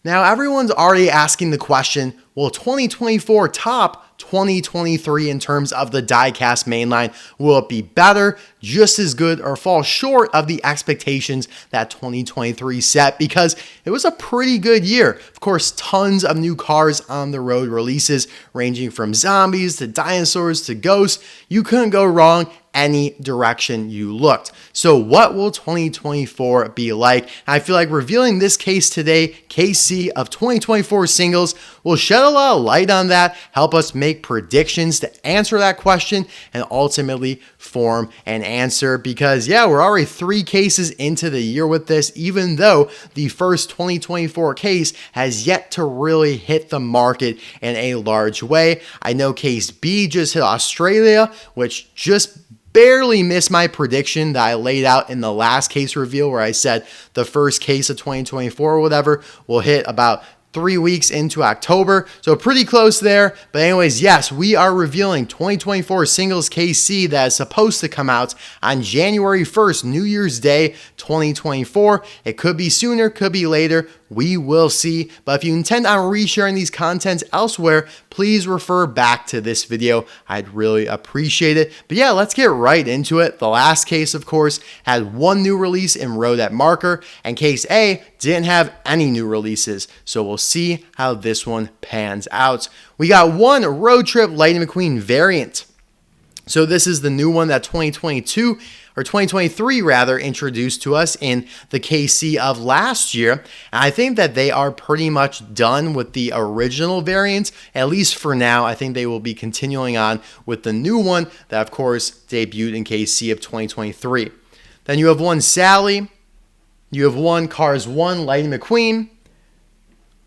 Now, everyone's already asking the question, will 2024 top 2023 in terms of the diecast mainline? Will it be better, just as good, or fall short of the expectations that 2023 set? Because it was a pretty good year. Of course, tons of new cars on the road releases, ranging from zombies to dinosaurs to ghosts. You couldn't go wrong any direction you looked. So what will 2024 be like? I feel like revealing this case today, KC of 2024 singles, will shed a lot of light on that, help us make predictions to answer that question, and ultimately form an answer. Because yeah, we're already 3 cases into the year with this, even though the first 2024 case has yet to really hit the market in a large way. I know case B just hit Australia, which just barely missed my prediction that I laid out in the last case reveal, where I said the first case of 2024 or whatever will hit about 3 weeks into October. So pretty close there. But anyways, yes, we are revealing 2024 singles KC that is supposed to come out on January 1st, New Year's Day, 2024. It could be sooner, could be later. We will see. But if you intend on resharing these contents elsewhere, please refer back to this video. I'd really appreciate it. But yeah, let's get right into it. The last case, of course, had 1 new release in Road at Marker, and case A didn't have any new releases. So we'll see how this one pans out. We got 1 Road Trip Lightning McQueen variant. So this is the new one that 2023 rather, introduced to us in the KC of last year. And I think that they are pretty much done with the original variants, at least for now. I think they will be continuing on with the new one that, of course, debuted in KC of 2023. Then you have 1 Sally. You have 1 Cars 1 Lightning McQueen.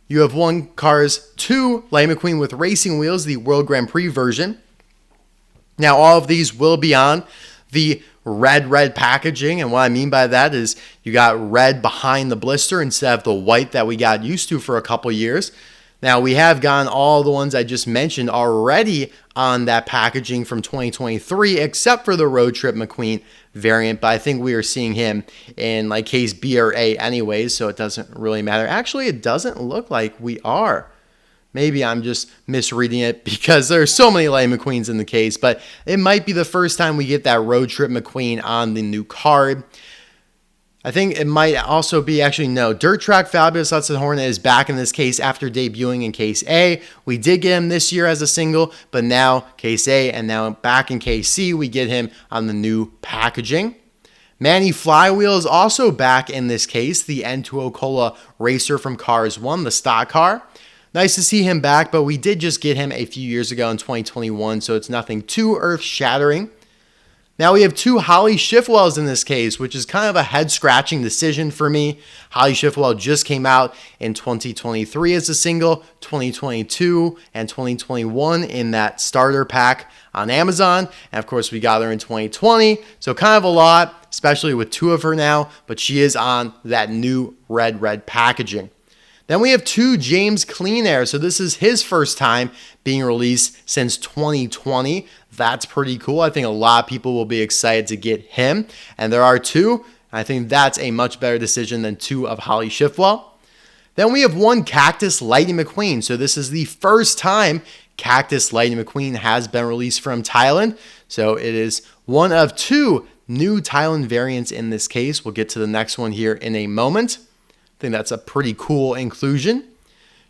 You have 1 Cars 2 Lightning McQueen with racing wheels, the World Grand Prix version. Now, all of these will be on the red packaging, and what I mean by that is you got red behind the blister instead of the white that we got used to for a couple years. Now, we have gotten all the ones I just mentioned already on that packaging from 2023, except for the Road Trip McQueen variant, but I think we are seeing him in like case B or A anyways, so it doesn't really matter. Actually, it doesn't look like we are. Maybe I'm just misreading it because there's so many Lightning McQueens in the case, but it might be the first time we get that Road Trip McQueen on the new card. I think it might also be, actually, no, Dirt Track Fabulous Hudson Hornet is back in this case after debuting in case A. We did get him this year as a single, but now case A, and now back in case C, we get him on the new packaging. Manny Flywheel is also back in this case, the N2O Cola racer from Cars 1, the stock car. Nice to see him back, but we did just get him a few years ago in 2021, so it's nothing too earth-shattering. Now we have 2 Holly Shiftwells in this case, which is kind of a head-scratching decision for me. Holly Shiftwell just came out in 2023 as a single, 2022 and 2021 in that starter pack on Amazon. And of course, we got her in 2020, so kind of a lot, especially with 2 of her now, but she is on that new red packaging. Then we have 2 James Cleanair. So this is his first time being released since 2020. That's pretty cool. I think a lot of people will be excited to get him. And there are 2. I think that's a much better decision than 2 of Holly Shiftwell. Then we have 1 Cactus Lightning McQueen. So this is the first time Cactus Lightning McQueen has been released from Thailand. So it is one of 2 new Thailand variants in this case. We'll get to the next one here in a moment. I think that's a pretty cool inclusion.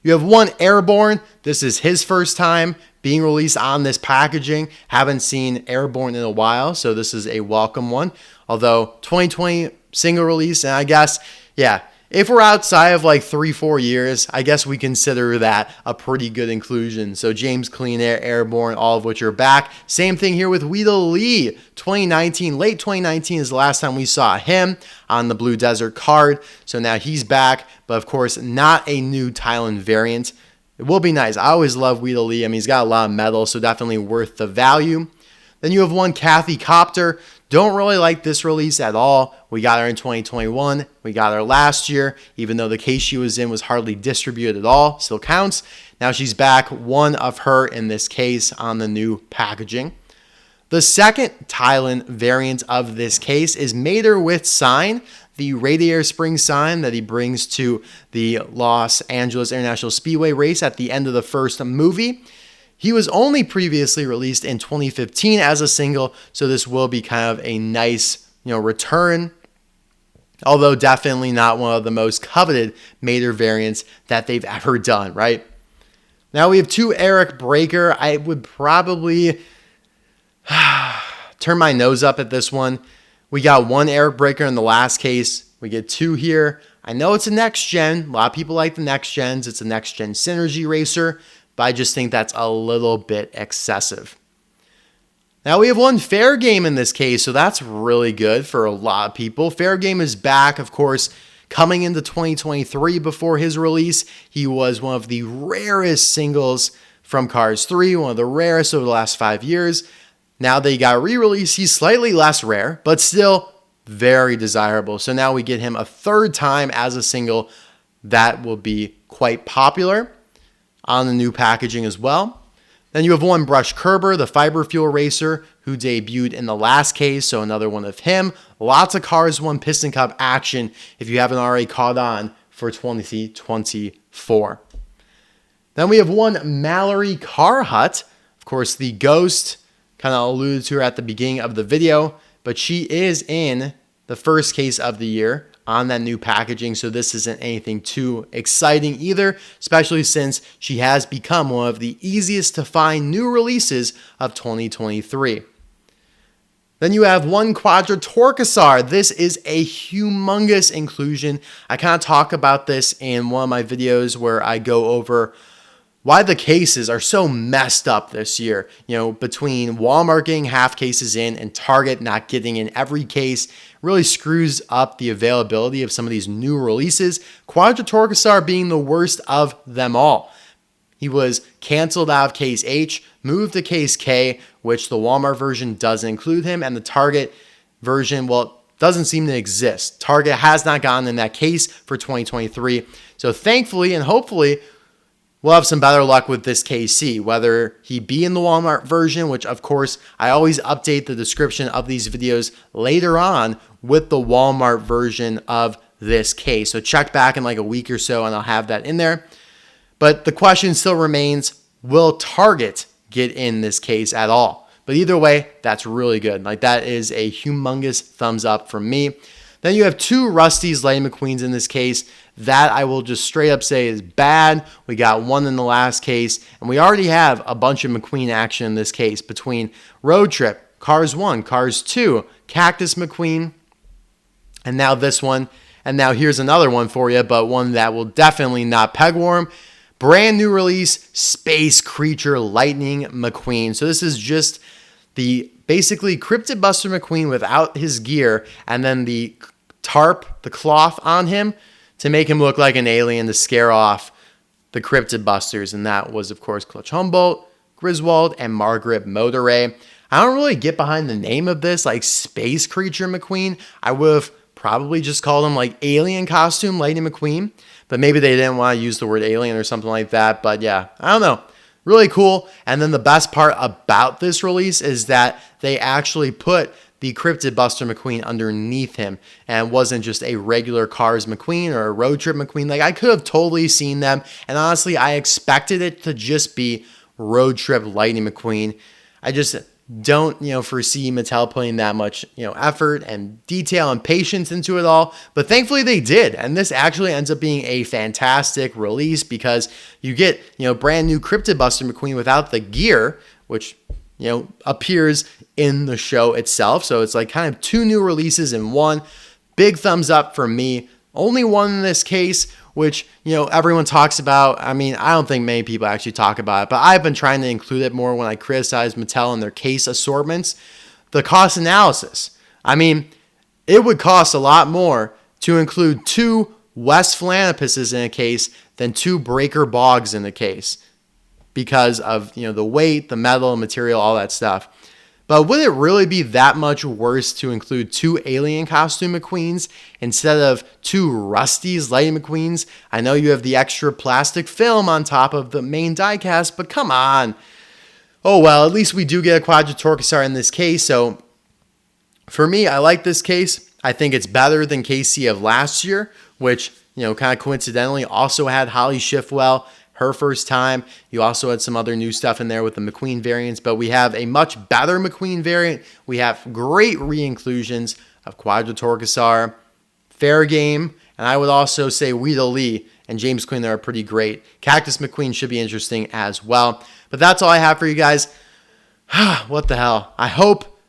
You have 1 Airborne. This is his first time being released on this packaging. Haven't seen Airborne in a while, so this is a welcome one. Although 2020 single release, and I guess, yeah, if we're outside of like 3-4 years, I guess we consider that a pretty good inclusion. So James Cleanair, Airborne, all of which are back. Same thing here with Wheeldell Lee. 2019, late 2019 is the last time we saw him on the Blue Desert card. So now he's back, but of course not a new Thailand variant. It will be nice. I always love Wheeldell Lee. I mean, he's got a lot of metal, so definitely worth the value. Then you have 1 Kathy Copter. Don't really like this release at all. We got her in 2021. We got her last year, even though the case she was in was hardly distributed at all. Still counts. Now she's back. 1 of her in this case on the new packaging. The second Thailand variant of this case is Mater with Sign. the radiator spring sign that he brings to the Los Angeles International Speedway race at the end of the first movie. He was only previously released in 2015 as a single, so this will be kind of a nice, return. Although definitely not one of the most coveted Mater variants that they've ever done, right? Now we have 2 Eric Breaker. I would probably turn my nose up at this one. We got 1 Eric Breaker in the last case. We get 2 here. I know it's a next gen. A lot of people like the next gens. It's a next gen synergy racer, but I just think that's a little bit excessive. Now we have 1 Faregame in this case, so that's really good for a lot of people. Faregame is back, of course, coming into 2023 before his release. He was one of the rarest singles from Cars 3, one of the rarest over the last 5 years. Now that he got re-released, he's slightly less rare, but still very desirable. So now we get him a 3rd time as a single. That will be quite popular on the new packaging as well. Then you have 1 Brush Kerber, the Fiber Fuel racer, who debuted in the last case, so another one of him. Lots of Cars 1 Piston Cup action if you haven't already caught on for 2024. Then we have 1 Mallory Carhut. Of course, the Ghost, kind of alluded to her at the beginning of the video, but she is in the first case of the year on that new packaging, so this isn't anything too exciting either, especially since she has become one of the easiest to find new releases of 2023. Then you have 1 Quadratorquosaur. This is a humongous inclusion. I kind of talk about this in one of my videos where I go over why the cases are so messed up this year. Between Walmart getting half cases in and Target not getting in every case, really screws up the availability of some of these new releases. Quadratorquosaur being the worst of them all. He was canceled out of case H, moved to case K, which the Walmart version doesn't include him, and the Target version, doesn't seem to exist. Target has not gotten in that case for 2023. So thankfully and hopefully, we'll have some better luck with this KC, whether he be in the Walmart version, which of course I always update the description of these videos later on with the Walmart version of this case. So check back in like a week or so and I'll have that in there. But the question still remains, will Target get in this case at all? But either way, that's really good. That is a humongous thumbs up from me. Then you have 2 Rust-eze Lightning McQueens in this case. That I will just straight up say is bad. We got 1 in the last case, and we already have a bunch of McQueen action in this case between Road Trip, Cars 1, Cars 2, Cactus McQueen, and now this one. And now here's another one for you, but one that will definitely not pegwarm. Brand new release, Space Creature Lightning McQueen. So this is just the basically Cryptid Buster McQueen without his gear, and then the tarp, the cloth on him, to make him look like an alien to scare off the Cryptid Busters. And that was, of course, Clutch Humboldt, Griswold, and Margaret Motoray. I don't really get behind the name of this, Space Creature McQueen. I would have probably just called him Alien Costume Lightning McQueen, but maybe they didn't want to use the word alien or something like that. But yeah, I don't know. Really cool. And then the best part about this release is that they actually put the Cryptid Buster McQueen underneath him and wasn't just a regular Cars McQueen or a Road Trip McQueen. I could have totally seen them. And honestly, I expected it to just be Road Trip Lightning McQueen. I just don't, foresee Mattel putting that much, effort and detail and patience into it all. But thankfully they did. And this actually ends up being a fantastic release because you get, brand new Cryptid Buster McQueen without the gear, which, appears in the show itself. So it's kind of 2 new releases in one. Big thumbs up for me. Only 1 in this case, which, everyone talks about. I mean, I don't think many people actually talk about it, but I've been trying to include it more when I criticize Mattel and their case assortments. The cost analysis. I mean, it would cost a lot more to include 2 West Philanthopuses in a case than 2 Breaker Bogs in a case because of, the weight, the metal, material, all that stuff. But would it really be that much worse to include 2 alien costume McQueens instead of 2 Rust-eze Lightning McQueens? I know you have the extra plastic film on top of the main diecast, but come on. Oh well, at least we do get a Quadratorquosaur in this case. So for me, I like this case. I think it's better than KC of last year, which, kind of coincidentally also had Holly Shiftwell, her first time. You also had some other new stuff in there with the McQueen variants, but we have a much better McQueen variant. We have great re-inclusions of Quadratorquosaur, Faregame, and I would also say Wheeldell Lee and James Quinn are pretty great. Cactus McQueen should be interesting as well. But that's all I have for you guys. What the hell? I hope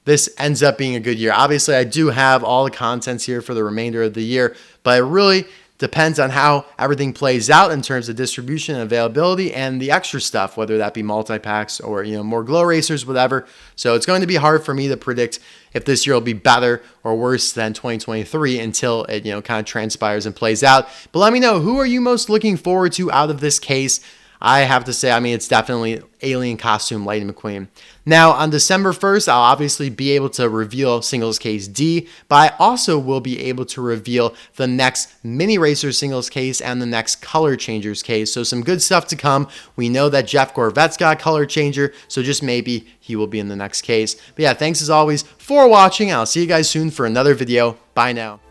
this ends up being a good year. Obviously, I do have all the contents here for the remainder of the year, but it really depends on how everything plays out in terms of distribution and availability and the extra stuff, whether that be multi-packs or more glow racers, whatever. So it's going to be hard for me to predict if this year will be better or worse than 2023 until it kind of transpires and plays out. But let me know, who are you most looking forward to out of this case? I have to say, it's definitely Alien Costume Lightning McQueen. Now, on December 1st, I'll obviously be able to reveal Singles Case D, but I also will be able to reveal the next Mini Racer Singles Case and the next Color Changers case. So some good stuff to come. We know that Jeff Gorvet's got a Color Changer, so just maybe he will be in the next case. But yeah, thanks as always for watching. I'll see you guys soon for another video. Bye now.